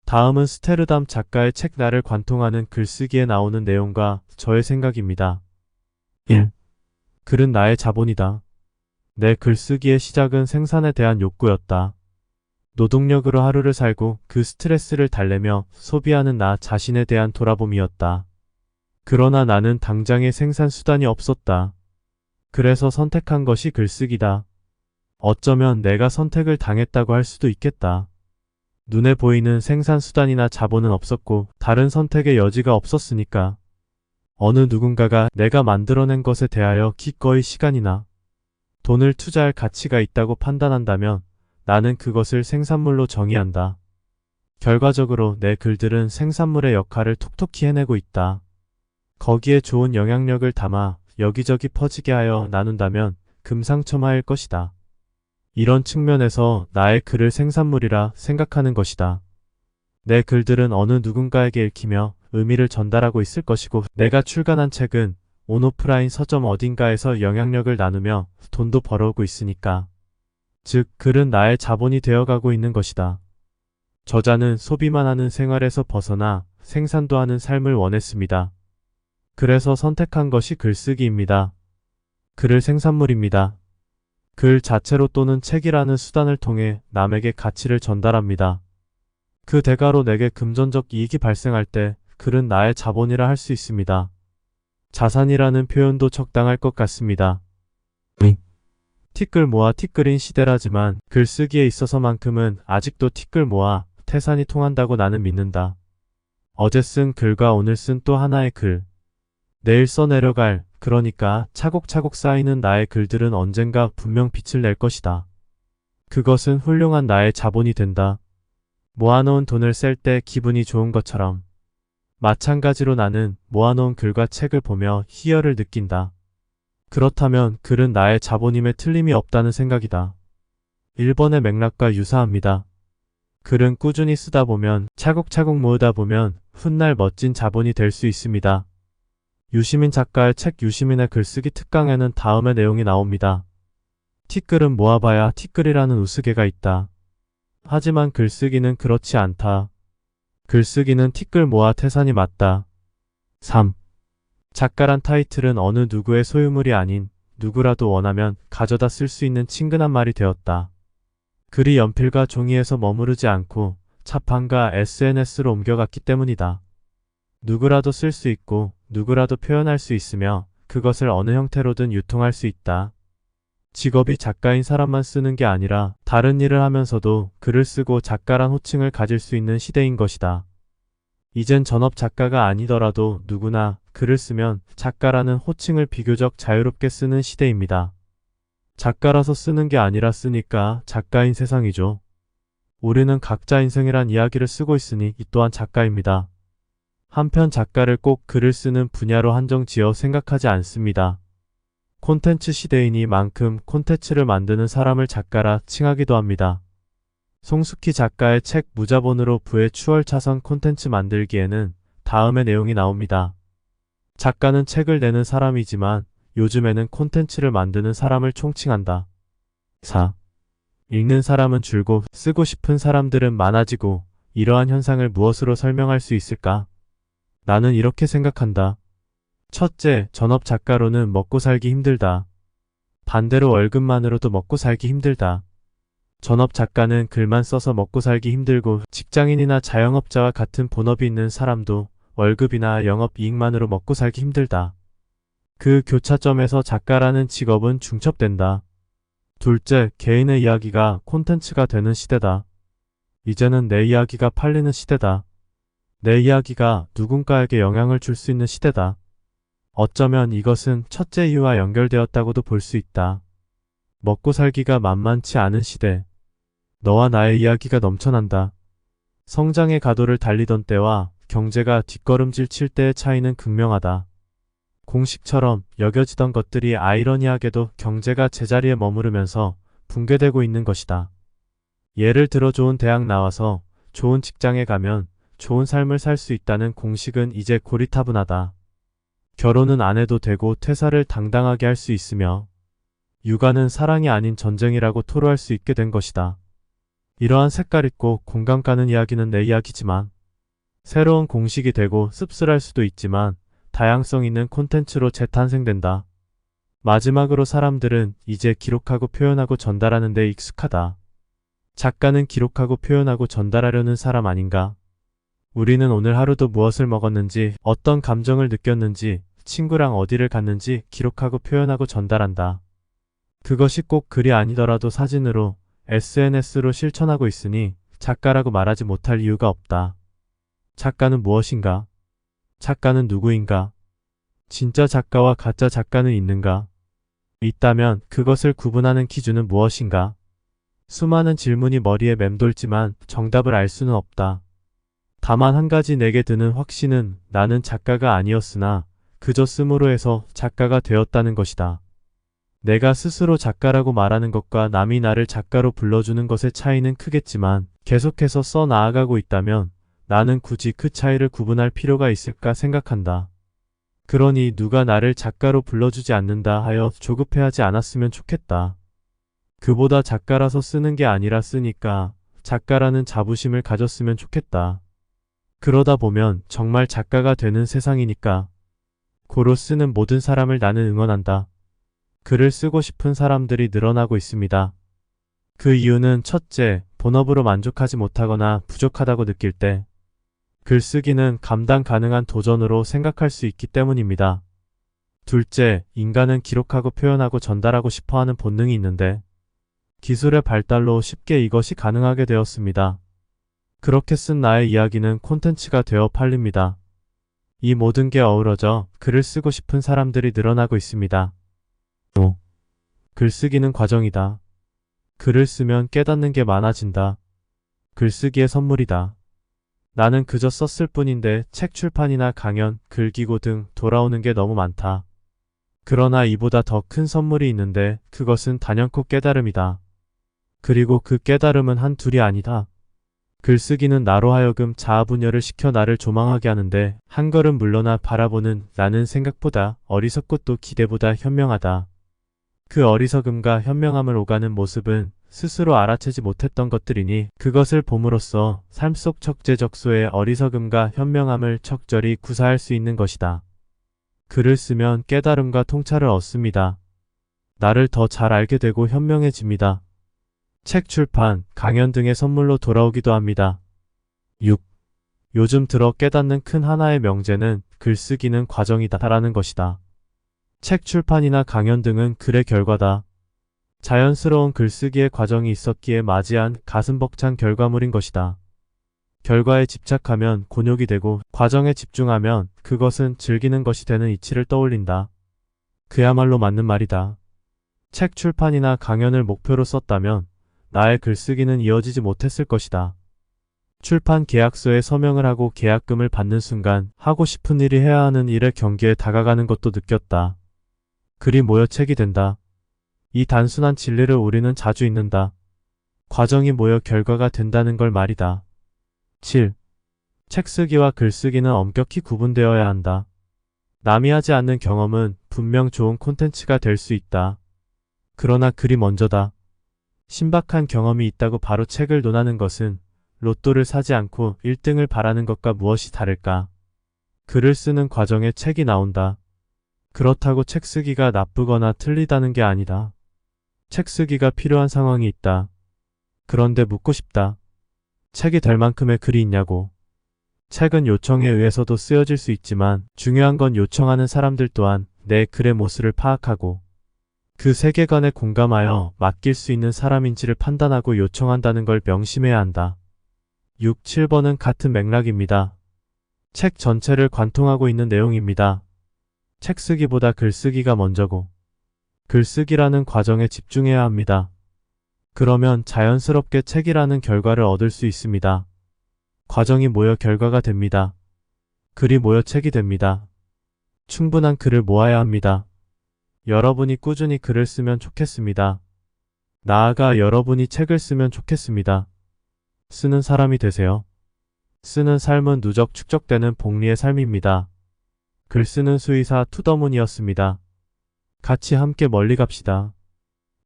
다음은 스테르담 작가의 책 나를 관통하는 글쓰기에 나오는 내용과 저의 생각입니다. 1. 글은 나의 자본이다. 내 글쓰기의 시작은 생산에 대한 욕구였다. 노동력으로 하루를 살고 그 스트레스를 달래며 소비하는 나 자신에 대한 돌아봄이었다. 그러나 나는 당장의 생산 수단이 없었다. 그래서 선택한 것이 글쓰기다. 어쩌면 내가 선택을 당했다고 할 수도 있겠다. 눈에 보이는 생산 수단이나 자본은 없었고 다른 선택의 여지가 없었으니까. 어느 누군가가 내가 만들어낸 것에 대하여 기꺼이 시간이나 돈을 투자할 가치가 있다고 판단한다면 나는 그것을 생산물로 정의한다. 결과적으로 내 글들은 생산물의 역할을 톡톡히 해내고 있다. 거기에 좋은 영향력을 담아 여기저기 퍼지게 하여 나눈다면 금상첨화일 것이다. 이런 측면에서 나의 글을 생산물이라 생각하는 것이다. 내 글들은 어느 누군가에게 읽히며 의미를 전달하고 있을 것이고 내가 출간한 책은 온오프라인 서점 어딘가에서 영향력을 나누며 돈도 벌어오고 있으니까. 즉, 글은 나의 자본이 되어가고 있는 것이다. 저자는 소비만 하는 생활에서 벗어나 생산도 하는 삶을 원했습니다. 그래서 선택한 것이 글쓰기입니다. 글을 생산물입니다. 글 자체로 또는 책이라는 수단을 통해 남에게 가치를 전달합니다. 그 대가로 내게 금전적 이익이 발생할 때 글은 나의 자본이라 할 수 있습니다. 자산이라는 표현도 적당할 것 같습니다. 티끌 모아 티끌인 시대라지만 글쓰기에 있어서만큼은 아직도 티끌 모아 태산이 통한다고 나는 믿는다. 어제 쓴 글과 오늘 쓴 또 하나의 글, 내일 써내려갈, 그러니까 차곡차곡 쌓이는 나의 글들은 언젠가 분명 빛을 낼 것이다. 그것은 훌륭한 나의 자본이 된다. 모아놓은 돈을 쓸 때 기분이 좋은 것처럼 마찬가지로 나는 모아놓은 글과 책을 보며 희열을 느낀다. 그렇다면 글은 나의 자본임에 틀림이 없다는 생각이다. 1번의 맥락과 유사합니다. 글은 꾸준히 쓰다 보면 차곡차곡 모으다 보면 훗날 멋진 자본이 될 수 있습니다. 유시민 작가의 책 유시민의 글쓰기 특강에는 다음의 내용이 나옵니다. 티끌은 모아봐야 티끌이라는 우스개가 있다. 하지만 글쓰기는 그렇지 않다. 글쓰기는 티끌 모아 태산이 맞다. 3. 작가란 타이틀은 어느 누구의 소유물이 아닌 누구라도 원하면 가져다 쓸 수 있는 친근한 말이 되었다. 글이 연필과 종이에서 머무르지 않고 차판과 SNS로 옮겨갔기 때문이다. 누구라도 쓸 수 있고 누구라도 표현할 수 있으며 그것을 어느 형태로든 유통할 수 있다. 직업이 작가인 사람만 쓰는 게 아니라 다른 일을 하면서도 글을 쓰고 작가란 호칭을 가질 수 있는 시대인 것이다. 이젠 전업 작가가 아니더라도 누구나 글을 쓰면 작가라는 호칭을 비교적 자유롭게 쓰는 시대입니다. 작가라서 쓰는 게 아니라 쓰니까 작가인 세상이죠. 우리는 각자 인생이란 이야기를 쓰고 있으니 이 또한 작가입니다. 한편 작가를 꼭 글을 쓰는 분야로 한정지어 생각하지 않습니다. 콘텐츠 시대이니만큼 콘텐츠를 만드는 사람을 작가라 칭하기도 합니다. 송숙희 작가의 책 무자본으로 부의 추월차선 콘텐츠 만들기에는 다음의 내용이 나옵니다. 작가는 책을 내는 사람이지만 요즘에는 콘텐츠를 만드는 사람을 총칭한다. 4. 읽는 사람은 줄고 쓰고 싶은 사람들은 많아지고 이러한 현상을 무엇으로 설명할 수 있을까? 나는 이렇게 생각한다. 첫째, 전업 작가로는 먹고 살기 힘들다. 반대로 월급만으로도 먹고 살기 힘들다. 전업 작가는 글만 써서 먹고 살기 힘들고 직장인이나 자영업자와 같은 본업이 있는 사람도 월급이나 영업이익만으로 먹고 살기 힘들다. 그 교차점에서 작가라는 직업은 중첩된다. 둘째, 개인의 이야기가 콘텐츠가 되는 시대다. 이제는 내 이야기가 팔리는 시대다. 내 이야기가 누군가에게 영향을 줄 수 있는 시대다. 어쩌면 이것은 첫째 이유와 연결되었다고도 볼 수 있다. 먹고 살기가 만만치 않은 시대. 너와 나의 이야기가 넘쳐난다. 성장의 가도를 달리던 때와 경제가 뒷걸음질 칠 때의 차이는 극명하다. 공식처럼 여겨지던 것들이 아이러니하게도 경제가 제자리에 머무르면서 붕괴되고 있는 것이다. 예를 들어 좋은 대학 나와서 좋은 직장에 가면 좋은 삶을 살 수 있다는 공식은 이제 고리타분하다. 결혼은 안 해도 되고 퇴사를 당당하게 할 수 있으며 육아는 사랑이 아닌 전쟁이라고 토로할 수 있게 된 것이다. 이러한 색깔 있고 공감 가는 이야기는 내 이야기지만 새로운 공식이 되고 씁쓸할 수도 있지만 다양성 있는 콘텐츠로 재탄생된다. 마지막으로 사람들은 이제 기록하고 표현하고 전달하는 데 익숙하다. 작가는 기록하고 표현하고 전달하려는 사람 아닌가? 우리는 오늘 하루도 무엇을 먹었는지, 어떤 감정을 느꼈는지, 친구랑 어디를 갔는지 기록하고 표현하고 전달한다. 그것이 꼭 글이 아니더라도 사진으로, SNS로 실천하고 있으니 작가라고 말하지 못할 이유가 없다. 작가는 무엇인가? 작가는 누구인가? 진짜 작가와 가짜 작가는 있는가? 있다면 그것을 구분하는 기준은 무엇인가? 수많은 질문이 머리에 맴돌지만 정답을 알 수는 없다. 다만 한 가지 내게 드는 확신은 나는 작가가 아니었으나 그저 씀으로 해서 작가가 되었다는 것이다. 내가 스스로 작가라고 말하는 것과 남이 나를 작가로 불러주는 것의 차이는 크겠지만 계속해서 써 나아가고 있다면 나는 굳이 그 차이를 구분할 필요가 있을까 생각한다. 그러니 누가 나를 작가로 불러주지 않는다 하여 조급해하지 않았으면 좋겠다. 그보다 작가라서 쓰는 게 아니라 쓰니까 작가라는 자부심을 가졌으면 좋겠다. 그러다 보면 정말 작가가 되는 세상이니까. 고로 쓰는 모든 사람을 나는 응원한다. 글을 쓰고 싶은 사람들이 늘어나고 있습니다. 그 이유는 첫째, 본업으로 만족하지 못하거나 부족하다고 느낄 때 글쓰기는 감당 가능한 도전으로 생각할 수 있기 때문입니다. 둘째, 인간은 기록하고 표현하고 전달하고 싶어하는 본능이 있는데 기술의 발달로 쉽게 이것이 가능하게 되었습니다. 그렇게 쓴 나의 이야기는 콘텐츠가 되어 팔립니다. 이 모든 게 어우러져 글을 쓰고 싶은 사람들이 늘어나고 있습니다. 글쓰기는 과정이다. 글을 쓰면 깨닫는 게 많아진다. 글쓰기의 선물이다. 나는 그저 썼을 뿐인데 책 출판이나 강연, 글기고 등 돌아오는 게 너무 많다. 그러나 이보다 더 큰 선물이 있는데 그것은 단연코 깨달음이다. 그리고 그 깨달음은 한둘이 아니다. 글쓰기는 나로 하여금 자아분열을 시켜 나를 조망하게 하는데 한 걸음 물러나 바라보는 나는 생각보다 어리석고 또 기대보다 현명하다. 그 어리석음과 현명함을 오가는 모습은 스스로 알아채지 못했던 것들이니 그것을 봄으로써 삶 속 적재적소의 어리석음과 현명함을 적절히 구사할 수 있는 것이다. 글을 쓰면 깨달음과 통찰을 얻습니다. 나를 더 잘 알게 되고 현명해집니다. 책 출판, 강연 등의 선물로 돌아오기도 합니다. 6. 요즘 들어 깨닫는 큰 하나의 명제는 글쓰기는 과정이다라는 것이다. 책 출판이나 강연 등은 글의 결과다. 자연스러운 글쓰기의 과정이 있었기에 맞이한 가슴 벅찬 결과물인 것이다. 결과에 집착하면 곤욕이 되고 과정에 집중하면 그것은 즐기는 것이 되는 이치를 떠올린다. 그야말로 맞는 말이다. 책 출판이나 강연을 목표로 썼다면 나의 글쓰기는 이어지지 못했을 것이다. 출판 계약서에 서명을 하고 계약금을 받는 순간 하고 싶은 일이 해야 하는 일의 경계에 다가가는 것도 느꼈다. 글이 모여 책이 된다. 이 단순한 진리를 우리는 자주 잊는다. 과정이 모여 결과가 된다는 걸 말이다. 7. 책 쓰기와 글쓰기는 엄격히 구분되어야 한다. 남이 하지 않는 경험은 분명 좋은 콘텐츠가 될 수 있다. 그러나 글이 먼저다. 신박한 경험이 있다고 바로 책을 논하는 것은 로또를 사지 않고 1등을 바라는 것과 무엇이 다를까? 글을 쓰는 과정에 책이 나온다. 그렇다고 책 쓰기가 나쁘거나 틀리다는 게 아니다. 책 쓰기가 필요한 상황이 있다. 그런데 묻고 싶다. 책이 될 만큼의 글이 있냐고. 책은 요청에 의해서도 쓰여질 수 있지만 중요한 건 요청하는 사람들 또한 내 글의 모습을 파악하고 그 세계관에 공감하여 맡길 수 있는 사람인지를 판단하고 요청한다는 걸 명심해야 한다. 6, 7번은 같은 맥락입니다. 책 전체를 관통하고 있는 내용입니다. 책 쓰기보다 글쓰기가 먼저고 글쓰기라는 과정에 집중해야 합니다. 그러면 자연스럽게 책이라는 결과를 얻을 수 있습니다. 과정이 모여 결과가 됩니다. 글이 모여 책이 됩니다. 충분한 글을 모아야 합니다. 여러분이 꾸준히 글을 쓰면 좋겠습니다. 나아가 여러분이 책을 쓰면 좋겠습니다. 쓰는 사람이 되세요. 쓰는 삶은 누적 축적되는 복리의 삶입니다. 글 쓰는 수의사 투더문이었습니다. 같이 함께 멀리 갑시다.